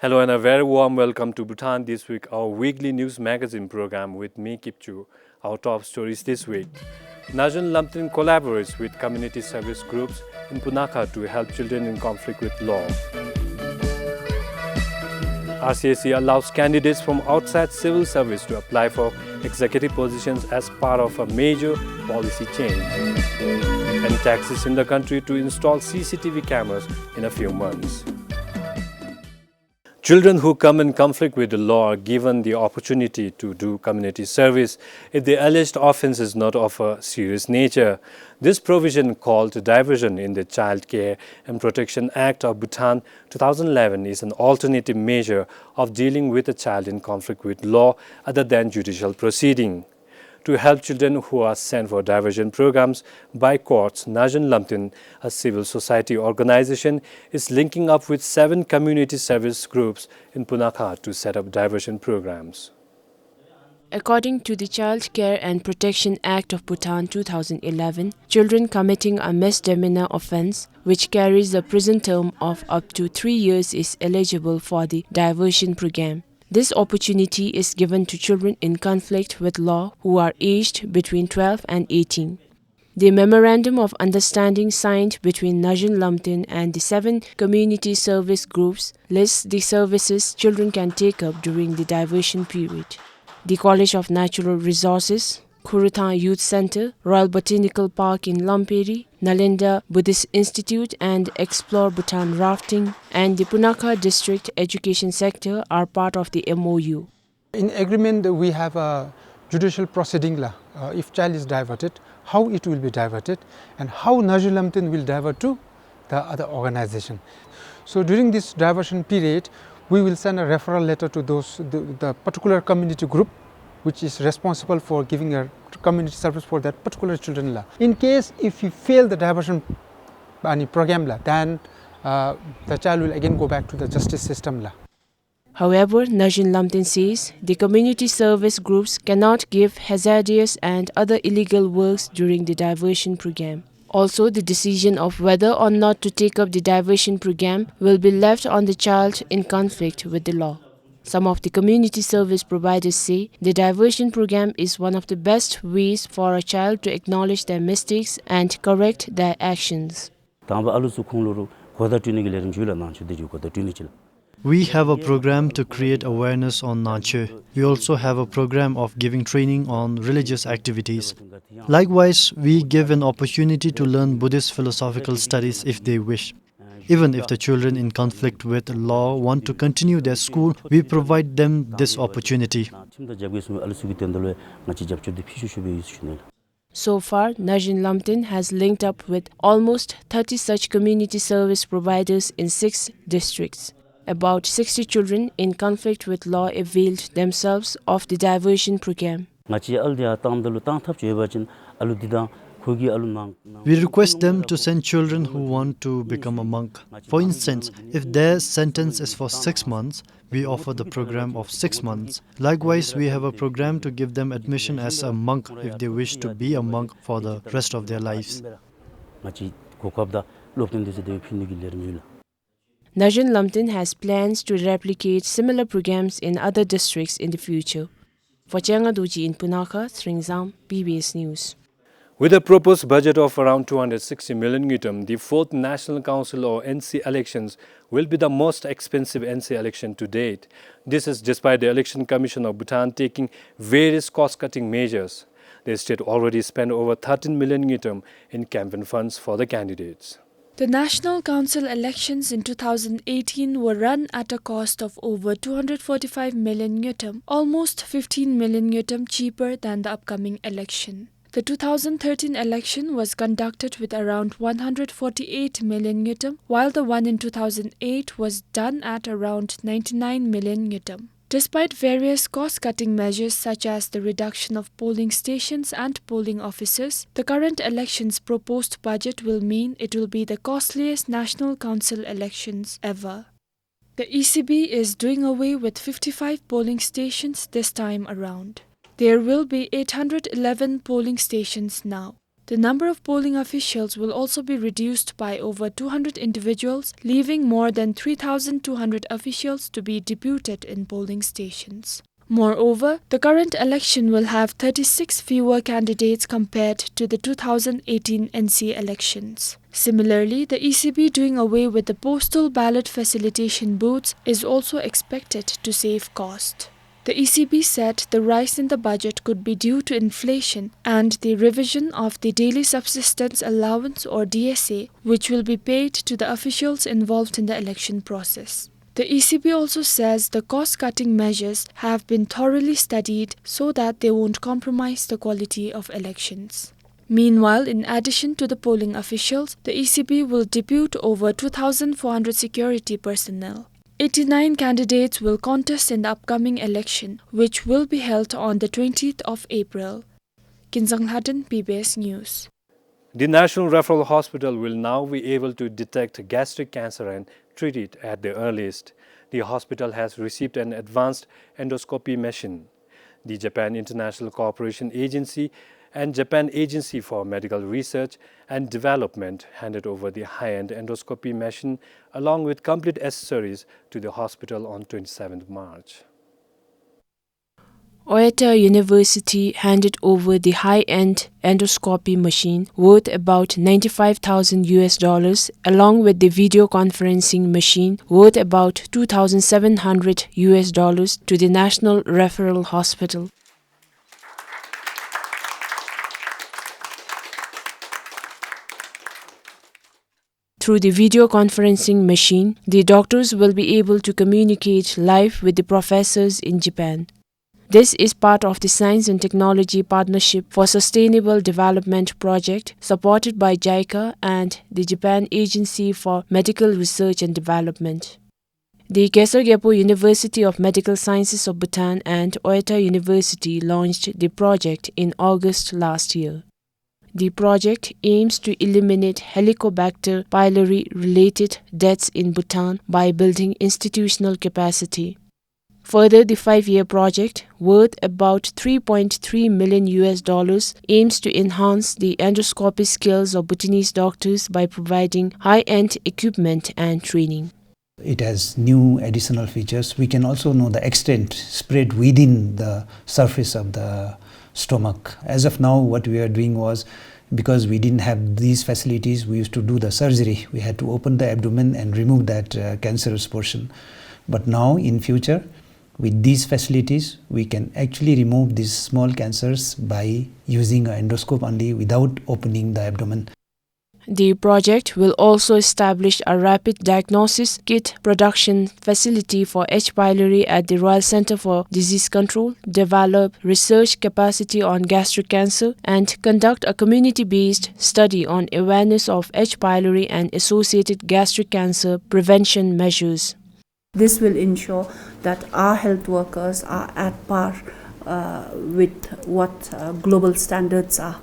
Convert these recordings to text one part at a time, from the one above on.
Hello and a very warm welcome to Bhutan This Week, our weekly news magazine program with me, Kipchu. Our top stories this week. Najan Lamtin collaborates with community service groups in Punakha to help children in conflict with law. RCSC allows candidates from outside civil service to apply for executive positions as part of a major policy change. And taxes in the country to install CCTV cameras in a few months. Children who come in conflict with the law are given the opportunity to do community service if the alleged offense is not of a serious nature. This provision, called diversion in the Child Care and Protection Act of Bhutan 2011, is an alternative measure of dealing with a child in conflict with law other than judicial proceeding. To help children who are sent for diversion programs by courts, Najan Lamtin, a civil society organization, is linking up with 7 community service groups in Punakha to set up diversion programs. According to the Child Care and Protection Act of Bhutan 2011, children committing a misdemeanor offense, which carries a prison term of up to 3 years, is eligible for the diversion program. This opportunity is given to children in conflict with law who are aged between 12 and 18. The Memorandum of Understanding signed between Najan Lamtin and the 7 community service groups lists the services children can take up during the diversion period. The College of Natural Resources, Kurutha Youth Center, Royal Botanical Park in Lamperi, Nalinda Buddhist Institute and Explore Bhutan Rafting, and the Punakha District Education Sector are part of the MOU. In agreement, we have a judicial proceeding. If child is diverted, how it will be diverted, and how Najan Lamtin will divert to the other organization. So during this diversion period, we will send a referral letter to the particular community group which is responsible for giving a community service for that particular children. In case if we fail the diversion program, then the child will again go back to the justice system. However, Najan Lamtin says the community service groups cannot give hazardous and other illegal works during the diversion program. Also, the decision of whether or not to take up the diversion program will be left on the child in conflict with the law. Some of the community service providers say the diversion program is one of the best ways for a child to acknowledge their mistakes and correct their actions. We have a program to create awareness on nature. We also have a program of giving training on religious activities. Likewise, we give an opportunity to learn Buddhist philosophical studies if they wish. Even if the children in conflict with law want to continue their school, we provide them this opportunity. So far, Najan Lamtin has linked up with almost 30 such community service providers in 6 districts. About 60 children in conflict with law availed themselves of the diversion program. We request them to send children who want to become a monk. For instance, if their sentence is for 6 months, we offer the program of 6 months. Likewise, we have a program to give them admission as a monk if they wish to be a monk for the rest of their lives. Najan Lamtin has plans to replicate similar programs in other districts in the future. For Changaduji in Punakha, Sringzam, PBS News. With a proposed budget of around 260 million yutam, the 4th National Council or NC elections will be the most expensive NC election to date. This is despite the Election Commission of Bhutan taking various cost-cutting measures. The state already spent over 13 million yutam in campaign funds for the candidates. The National Council elections in 2018 were run at a cost of over 245 million yutam, almost 15 million yutam cheaper than the upcoming election. The 2013 election was conducted with around 148 million yutam, while the one in 2008 was done at around 99 million yutam. Despite various cost-cutting measures such as the reduction of polling stations and polling officers, the current election's proposed budget will mean it will be the costliest National Council elections ever. The ECB is doing away with 55 polling stations this time around. There will be 811 polling stations now. The The number of polling officials will also be reduced by over 200 individuals, leaving more than 3,200 officials to be deputed in polling stations. Moreover, the current election will have 36 fewer candidates compared to the 2018 NC elections. Similarly, the ECB doing away with the postal ballot facilitation booths is also expected to save cost. The ECB said the rise in the budget could be due to inflation and the revision of the Daily Subsistence Allowance or DSA, which will be paid to the officials involved in the election process. The ECB also says the cost-cutting measures have been thoroughly studied so that they won't compromise the quality of elections. Meanwhile, in addition to the polling officials, the ECB will depute over 2,400 security personnel. 89 candidates will contest in the upcoming election, which will be held on the 20th of April. Kinsang Hatten, PBS News. The National Referral Hospital will now be able to detect gastric cancer and treat it at the earliest. The hospital has received an advanced endoscopy machine. The Japan International Cooperation Agency and Japan Agency for Medical Research and Development handed over the high-end endoscopy machine along with complete accessories to the hospital on 27 March. Oita University handed over the high-end endoscopy machine worth about $95,000 along with the video conferencing machine worth about $2,700 to the National Referral Hospital. Through the video conferencing machine, the doctors will be able to communicate live with the professors in Japan. This is part of the Science and Technology Partnership for Sustainable Development project supported by JICA and the Japan Agency for Medical Research and Development. The Keisar University of Medical Sciences of Bhutan and Oita University launched the project in August last year. The project aims to eliminate Helicobacter pylori-related deaths in Bhutan by building institutional capacity. Further, the 5-year project, worth about $3.3 million, aims to enhance the endoscopy skills of Bhutanese doctors by providing high-end equipment and training. It has new additional features. We can also know the extent spread within the surface of the stomach. As of now, what we are doing was, because we didn't have these facilities, we used to do the surgery. We had to open the abdomen and remove that cancerous portion. But now, in future, with these facilities, we can actually remove these small cancers by using an endoscope only without opening the abdomen. The project will also establish a rapid diagnosis kit production facility for H. pylori at the Royal Center for Disease Control, develop research capacity on gastric cancer, and conduct a community-based study on awareness of H. pylori and associated gastric cancer prevention measures. This will ensure that our health workers are at par with what global standards are.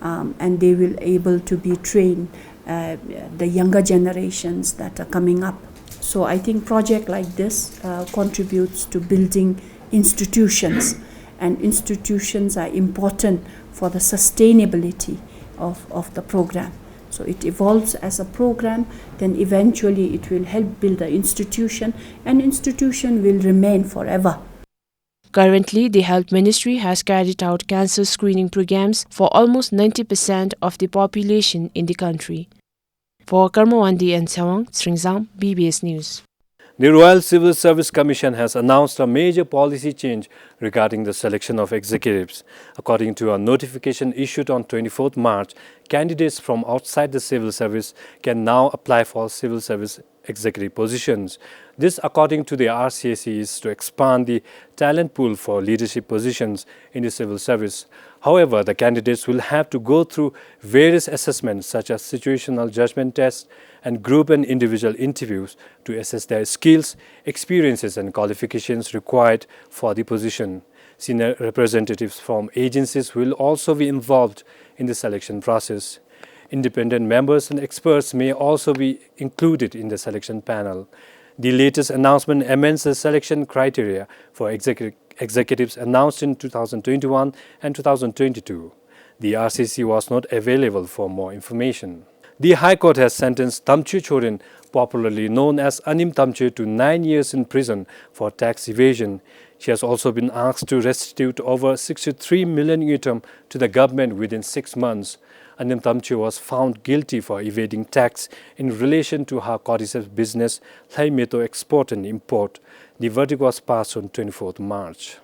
And they will able to be trained the younger generations that are coming up. So I think project like this contributes to building institutions, and institutions are important for the sustainability of the program. So it evolves as a program, then eventually it will help build the institution, and institution will remain forever. Currently, the Health Ministry has carried out cancer screening programs for almost 90% of the population in the country. For Karmawandi and Sawang, Sringzam, BBS News. The Royal Civil Service Commission has announced a major policy change regarding the selection of executives. According to a notification issued on 24th March, candidates from outside the civil service can now apply for civil service executive positions. This, according to the RCAC, is to expand the talent pool for leadership positions in the civil service. However, the candidates will have to go through various assessments such as situational judgment tests and group and individual interviews to assess their skills, experiences and qualifications required for the position. Senior representatives from agencies will also be involved in the selection process. Independent members and experts may also be included in the selection panel. The latest announcement amends the selection criteria for executives announced in 2021 and 2022. The RCC was not available for more information. The High Court has sentenced Tamchu Chorin, popularly known as Anim Tamchu, to 9 years in prison for tax evasion. She has also been asked to restitute over 63 million yutam to the government within 6 months. Anim Tamchu was found guilty for evading tax in relation to her cordyceps business, Lai Meto Export and Import. The verdict was passed on 24th March.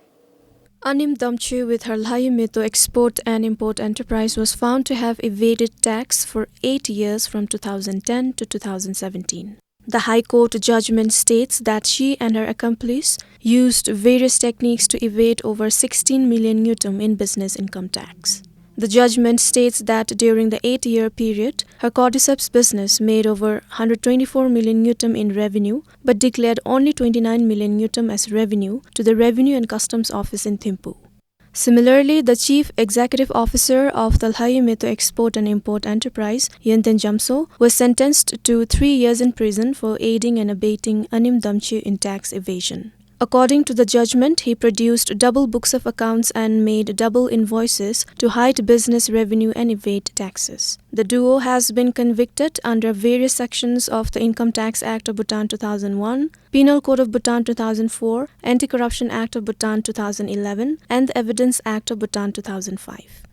Anim Damchu, with her Lai Meto Export and Import enterprise, was found to have evaded tax for 8 years from 2010 to 2017. The High Court judgment states that she and her accomplice used various techniques to evade over 16 million yutam in business income tax. The judgment states that during the 8-year period, her cordyceps business made over 124 million yutam in revenue, but declared only 29 million yutam as revenue to the Revenue and Customs Office in Thimphu. Similarly, the Chief Executive Officer of the Lai Meto Export and Import Enterprise, Yenten Jamso, was sentenced to 3 years in prison for aiding and abetting Anim Damchu in tax evasion. According to the judgment, he produced double books of accounts and made double invoices to hide business revenue and evade taxes. The duo has been convicted under various sections of the Income Tax Act of Bhutan 2001, Penal Code of Bhutan 2004, Anti-Corruption Act of Bhutan 2011, and the Evidence Act of Bhutan 2005.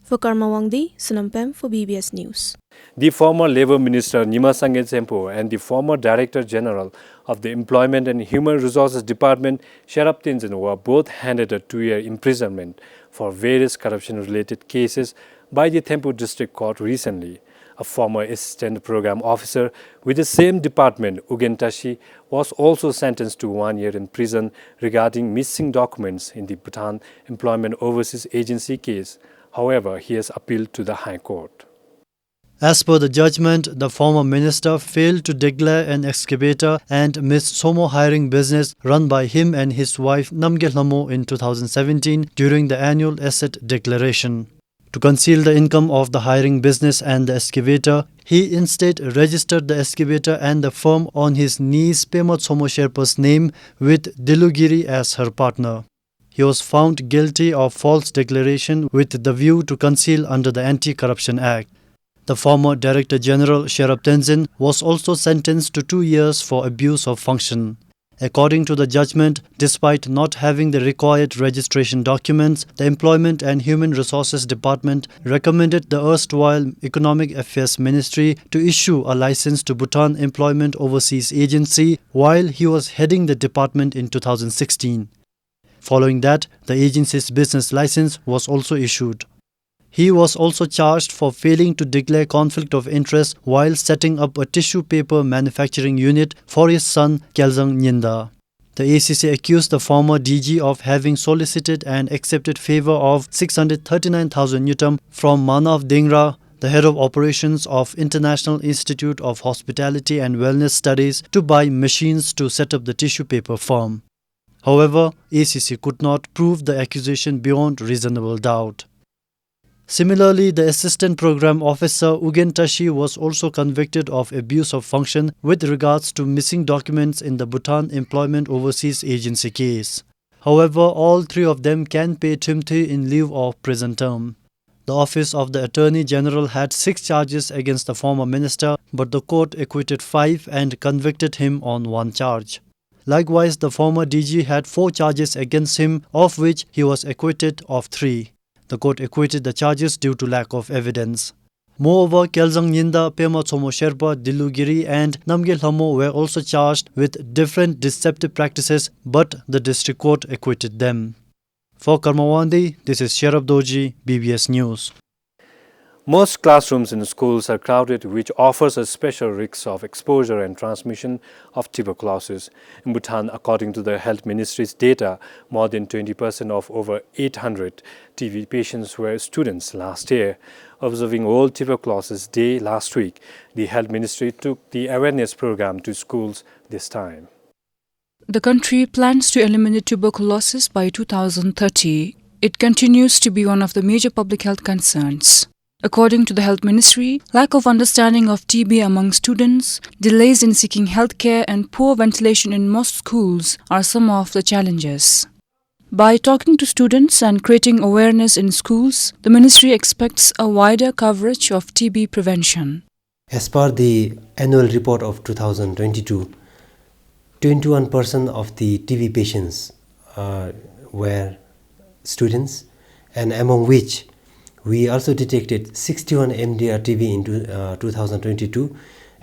For Karma Wangdi, Sunampem for BBS News. The former Labour Minister Nima Sangye Tsempo and the former Director General of the Employment and Human Resources Department, Sherab Tenzin, were both handed a 2-year imprisonment for various corruption-related cases by the Thimphu District Court recently. A former Assistant Program Officer with the same department, Ugen Tashi, was also sentenced to 1 year in prison regarding missing documents in the Bhutan Employment Overseas Agency case. However, he has appealed to the High Court. As per the judgment, the former minister failed to declare an excavator and missed Somo hiring business run by him and his wife Namgyal Namo in 2017 during the annual asset declaration. To conceal the income of the hiring business and the excavator, he instead registered the excavator and the firm on his niece Pema Somo Sherpa's name with Dilugiri as her partner. He was found guilty of false declaration with the view to conceal under the Anti-Corruption Act. The former Director General Sherab Tenzin was also sentenced to 2 years for abuse of function. According to the judgment, despite not having the required registration documents, the Employment and Human Resources Department recommended the erstwhile Economic Affairs Ministry to issue a license to Bhutan Employment Overseas Agency while he was heading the department in 2016. Following that, the agency's business license was also issued. He was also charged for failing to declare conflict of interest while setting up a tissue paper manufacturing unit for his son Kyalzang Nyinda. The ACC accused the former DG of having solicited and accepted favor of 639,000 yutam from Manav Dingra, the head of operations of International Institute of Hospitality and Wellness Studies, to buy machines to set up the tissue paper firm. However, ACC could not prove the accusation beyond reasonable doubt. Similarly, the Assistant Program Officer Ugen Tashi was also convicted of abuse of function with regards to missing documents in the Bhutan Employment Overseas Agency case. However, all three of them can pay Timthi in lieu of prison term. The Office of the Attorney General had 6 charges against the former minister, but the court acquitted 5 and convicted him on 1 charge. Likewise, the former DG had 4 charges against him, of which he was acquitted of 3. The court acquitted the charges due to lack of evidence. Moreover, Kyalzang Nyinda, Pema Somo Sherpa, Dilugiri and Namgyal Hamo were also charged with different deceptive practices, but the district court acquitted them. For Karmawandi, this is Sherab Doji, BBS News. Most classrooms in schools are crowded, which offers a special risk of exposure and transmission of tuberculosis. In Bhutan, according to the Health Ministry's data, more than 20% of over 800 TB patients were students last year. Observing World Tuberculosis Day last week, the Health Ministry took the awareness program to schools this time. The country plans to eliminate tuberculosis by 2030. It continues to be one of the major public health concerns. According to the Health Ministry, lack of understanding of TB among students, delays in seeking health care and poor ventilation in most schools are some of the challenges. By talking to students and creating awareness in schools, the ministry expects a wider coverage of TB prevention. As per the annual report of 2022, 21% of the TB patients were students, and among which we also detected 61 MDR TB in 2022,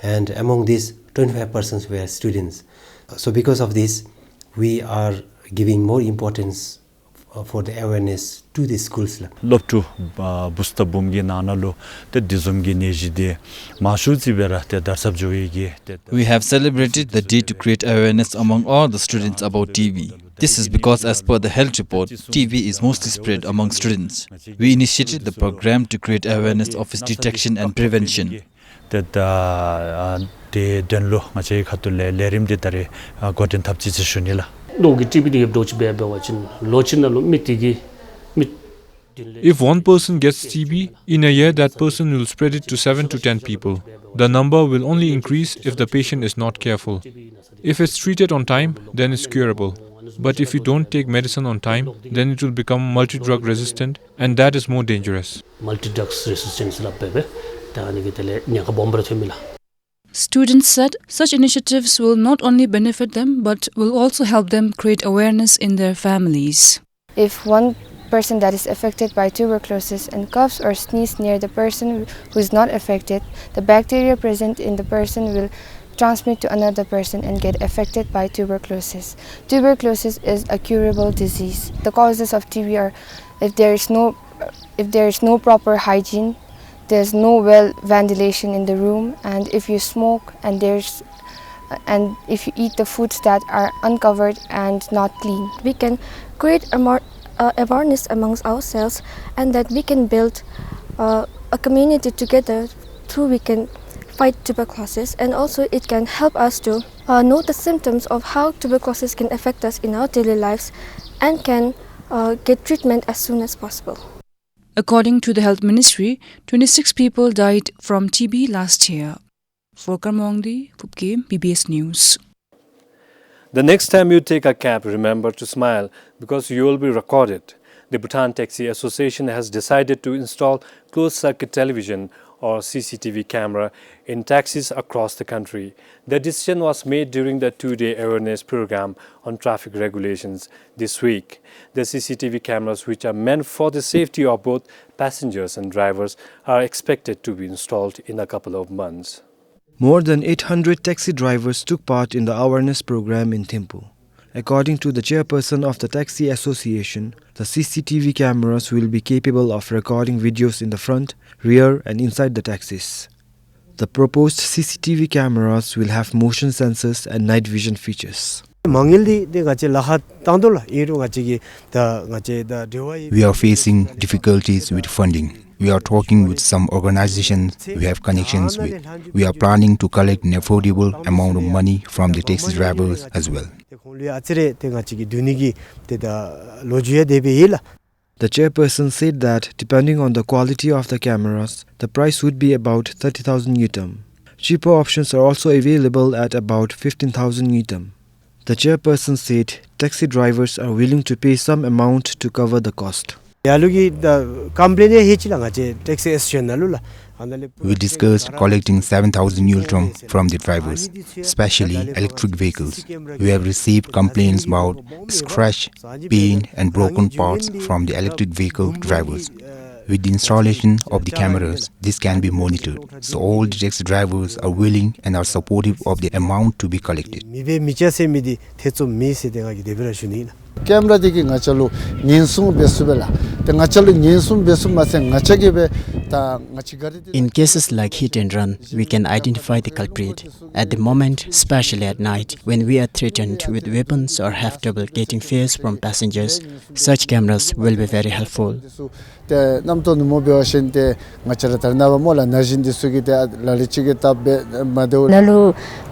and among these 25% were students. So because of this, we are giving more importance for the awareness to the schools. Loptu busta bumgi nanalo te dizumgi nejide mashuzi bera te darsab joigi. We have celebrated the day to create awareness among all the students about TB. This is because, as per the health report, TB is mostly spread among students. We initiated the program to create awareness of its detection and prevention. That de denlo ngache khatule lerim de tare goten thapchi chishunila. If one person gets TB, in a year that person will spread it to 7 to 10 people. The number will only increase if the patient is not careful. If it's treated on time, then it's curable. But if you don't take medicine on time, then it will become multi-drug resistant, and that is more dangerous. Students said such initiatives will not only benefit them but will also help them create awareness in their families. If one person that is affected by tuberculosis and coughs or sneezes near the person who is not affected, the bacteria present in the person will transmit to another person and get affected by tuberculosis. Tuberculosis is a curable disease. The causes of TB are if there is no proper hygiene, there's no well ventilation in the room, and if you smoke and if you eat the foods that are uncovered and not clean. We can create awareness amongst ourselves, and that we can build a community together through we can fight tuberculosis, and also it can help us to know the symptoms of how tuberculosis can affect us in our daily lives and can get treatment as soon as possible. According to the Health Ministry, 26 people died from TB last year. For Karmongdi, Phupke, PBS News. The next time you take a cab, remember to smile because you will be recorded. The Bhutan Taxi Association has decided to install closed-circuit television or CCTV camera in taxis across the country. The decision was made during the two-day awareness program on traffic regulations this week. The CCTV cameras, which are meant for the safety of both passengers and drivers, are expected to be installed in a couple of months. More than 800 taxi drivers took part in the awareness program in Thimphu. According to the chairperson of the Taxi Association, the CCTV cameras will be capable of recording videos in the front, rear and inside the taxis. The proposed CCTV cameras will have motion sensors and night vision features. We are facing difficulties with funding. We are talking with some organizations we have connections with. We are planning to collect an affordable amount of money from the taxi drivers as well. The chairperson said that depending on the quality of the cameras, the price would be about 30,000 yutam. Cheaper options are also available at about 15,000 yutam. The chairperson said taxi drivers are willing to pay some amount to cover the cost. We discussed collecting 7,000 yultrum from the drivers, especially electric vehicles. We have received complaints about scratch, pain and broken parts from the electric vehicle drivers. With the installation of the cameras, this can be monitored, so all the taxi drivers are willing and are supportive of the amount to be collected. Camera digi ngachalu nyensung besubela te ngachalu nyensung besuma se ngachagebe ta ngachigari. In cases like hit and run, we can identify the culprit at the moment, especially at night when we are threatened with weapons or have trouble getting fares from passengers. Such cameras will be very helpful. te namto numo beoshin te ngachara tarna mola najin disugi te lalichige tabbe madu lalu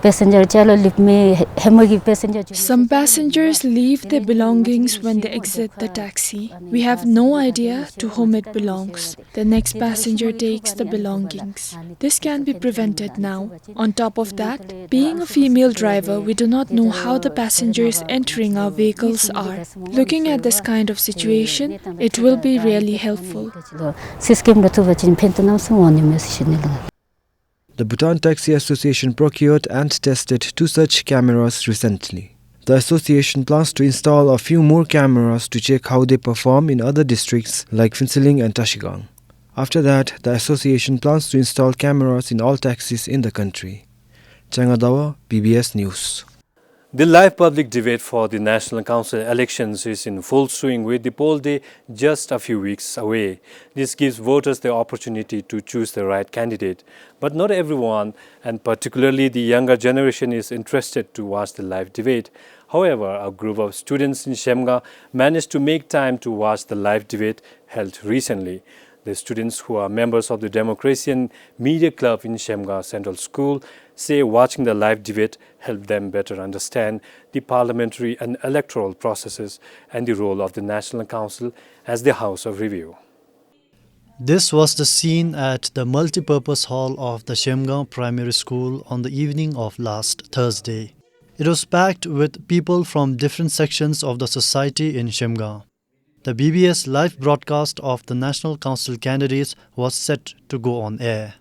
passenger chalo lip me hemogi passenger Some passengers leave their belongings when they exit the taxi. We have no idea to whom it belongs. The next passenger takes the belongings. This can be prevented now. On top of that, being a female driver, we do not know how the passengers entering our vehicles are. Looking at this kind of situation, it will be really helpful. The Bhutan Taxi Association procured and tested 2 such cameras recently. The association plans to install a few more cameras to check how they perform in other districts like Phinsiling and Tashigang. After that, the association plans to install cameras in all taxis in the country. Changadawa, PBS News. The live public debate for the National Council elections is in full swing with the poll day just a few weeks away. This gives voters the opportunity to choose the right candidate. But not everyone, and particularly the younger generation, is interested to watch the live debate. However, a group of students in Shemga managed to make time to watch the live debate held recently. The students, who are members of the Democracy and Media Club in Shemga Central School, say watching the live debate helped them better understand the parliamentary and electoral processes and the role of the National Council as the House of Review. This was the scene at the multipurpose hall of the Shemga Primary School on the evening of last Thursday. It was packed with people from different sections of the society in Shemga. The BBS live broadcast of the National Council candidates was set to go on air.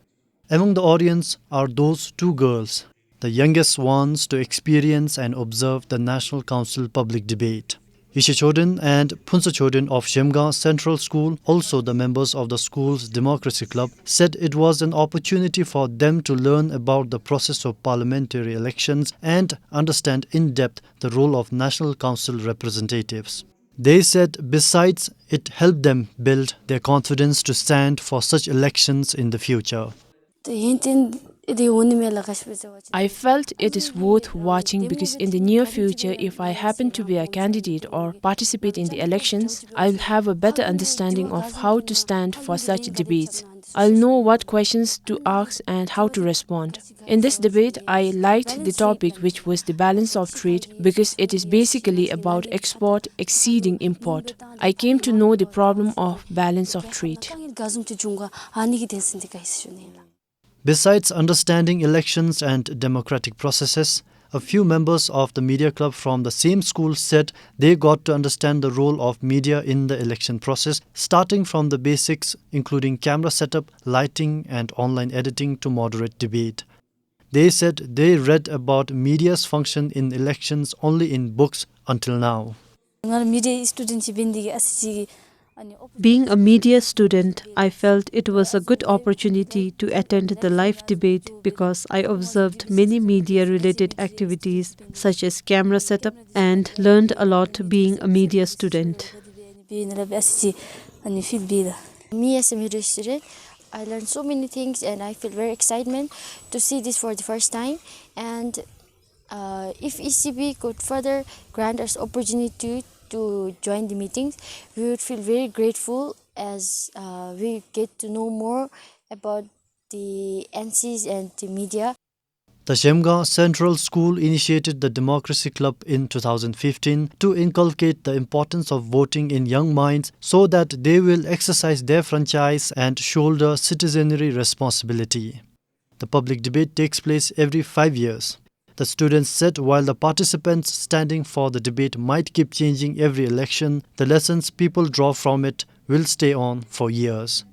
Among the audience are those 2 girls, the youngest ones to experience and observe the National Council public debate. Isha Chodin and Phunsa Chodin of Shemga Central School, also the members of the school's Democracy Club, said it was an opportunity for them to learn about the process of parliamentary elections and understand in depth the role of National Council representatives. They said besides, it helped them build their confidence to stand for such elections in the future. I felt it is worth watching because in the near future, if I happen to be a candidate or participate in the elections, I will have a better understanding of how to stand for such debates. I'll know what questions to ask and how to respond. In this debate, I liked the topic, which was the balance of trade, because it is basically about export exceeding import. I came to know the problem of balance of trade. Besides understanding elections and democratic processes, a few members of the media club from the same school said they got to understand the role of media in the election process, starting from the basics, including camera setup, lighting, and online editing to moderate debate. They said they read about media's function in elections only in books until now. Being a media student, I felt it was a good opportunity to attend the live debate because I observed many media-related activities such as camera setup and learned a lot being a media student. Me as a media student, I learned so many things and I feel very excitement to see this for the first time. And if ECB could further grant us opportunity to join the meetings, we would feel very grateful as we get to know more about the NCs and the media. The Shemga Central School initiated the Democracy Club in 2015 to inculcate the importance of voting in young minds so that they will exercise their franchise and shoulder citizenry responsibility. The public debate takes place every 5 years. The students said while the participants standing for the debate might keep changing every election, the lessons people draw from it will stay on for years.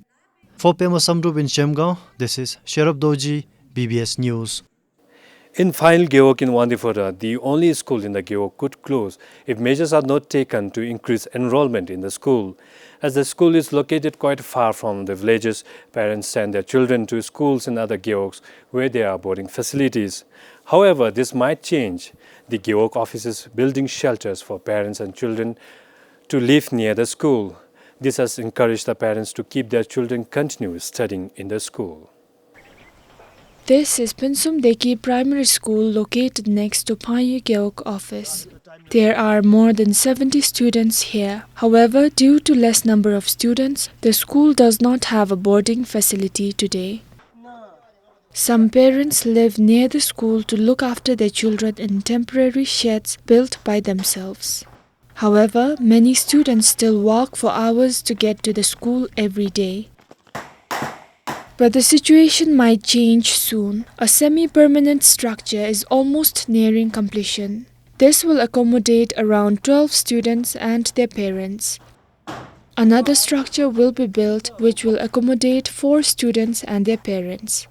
For Pema Samrup in Shemga, this is Sherab Doji, BBS News. In final Gewok in Wandifora, the only school in the Gewok could close if measures are not taken to increase enrollment in the school. As the school is located quite far from the villages, parents send their children to schools in other Gewoks where there are boarding facilities. However, this might change. The Gewok office is building shelters for parents and children to live near the school. This has encouraged the parents to keep their children continue studying in the school. This is Pinsum Deki Primary School located next to Phayu Geok office. There are more than 70 students here. However, due to less number of students, the school does not have a boarding facility today. Some parents live near the school to look after their children in temporary sheds built by themselves. However, many students still walk for hours to get to the school every day. But the situation might change soon. A semi-permanent structure is almost nearing completion. This will accommodate around 12 students and their parents. Another structure will be built which will accommodate 4 students and their parents.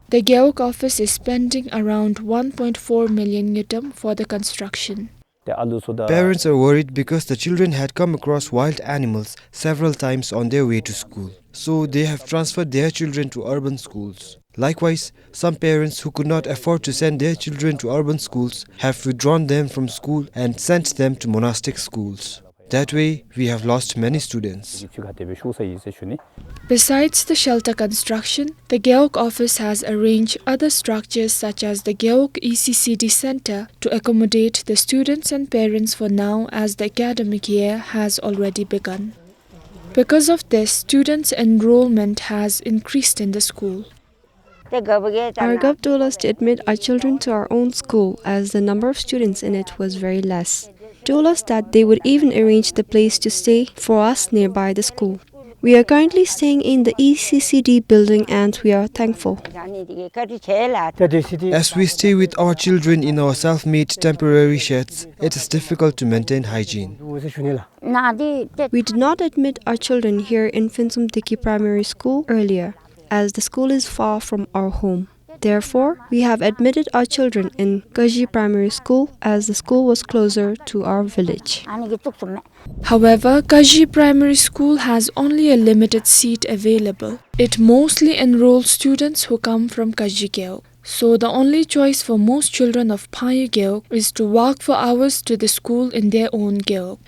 The Geok office is spending around 1.4 million yutam for the construction. Parents are worried because the children had come across wild animals several times on their way to school, so they have transferred their children to urban schools. Likewise, some parents who could not afford to send their children to urban schools have withdrawn them from school and sent them to monastic schools. That way, we have lost many students. Besides the shelter construction, the Geok office has arranged other structures such as the Geok ECCD Center to accommodate the students and parents for now as the academic year has already begun. Because of this, students' enrollment has increased in the school. Our gov told us to admit our children to our own school as the number of students in it was very less. Told us that they would even arrange the place to stay for us nearby the school. We are currently staying in the ECCD building and we are thankful. As we stay with our children in our self-made temporary sheds, it is difficult to maintain hygiene. We did not admit our children here in Finsum Diki Primary School earlier, as the school is far from our home. Therefore, we have admitted our children in Kaji Primary School as the school was closer to our village. However, Kaji Primary School has only a limited seat available. It mostly enrolls students who come from Kaji Geok. So the only choice for most children of Phayu Geok is to walk for hours to the school in their own Geok.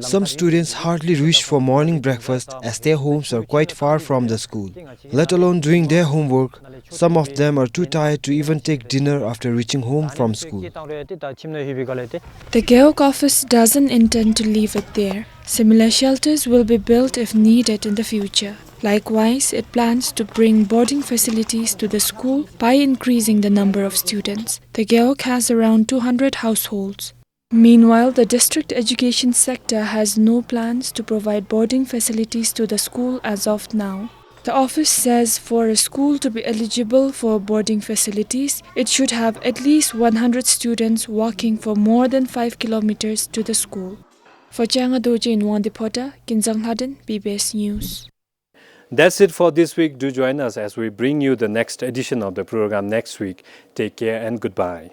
Some students hardly reach for morning breakfast as their homes are quite far from the school. Let alone doing their homework, some of them are too tired to even take dinner after reaching home from school. The Geok office doesn't intend to leave it there. Similar shelters will be built if needed in the future. Likewise, it plans to bring boarding facilities to the school by increasing the number of students. The Geok has around 200 households. Meanwhile, the district education sector has no plans to provide boarding facilities to the school as of now. The office says for a school to be eligible for boarding facilities, it should have at least 100 students walking for more than 5 kilometers to the school. For Changa Doji in Wandipota, Kinzang Haden, PBS News. That's it for this week. Do join us as we bring you the next edition of the program next week. Take care and goodbye.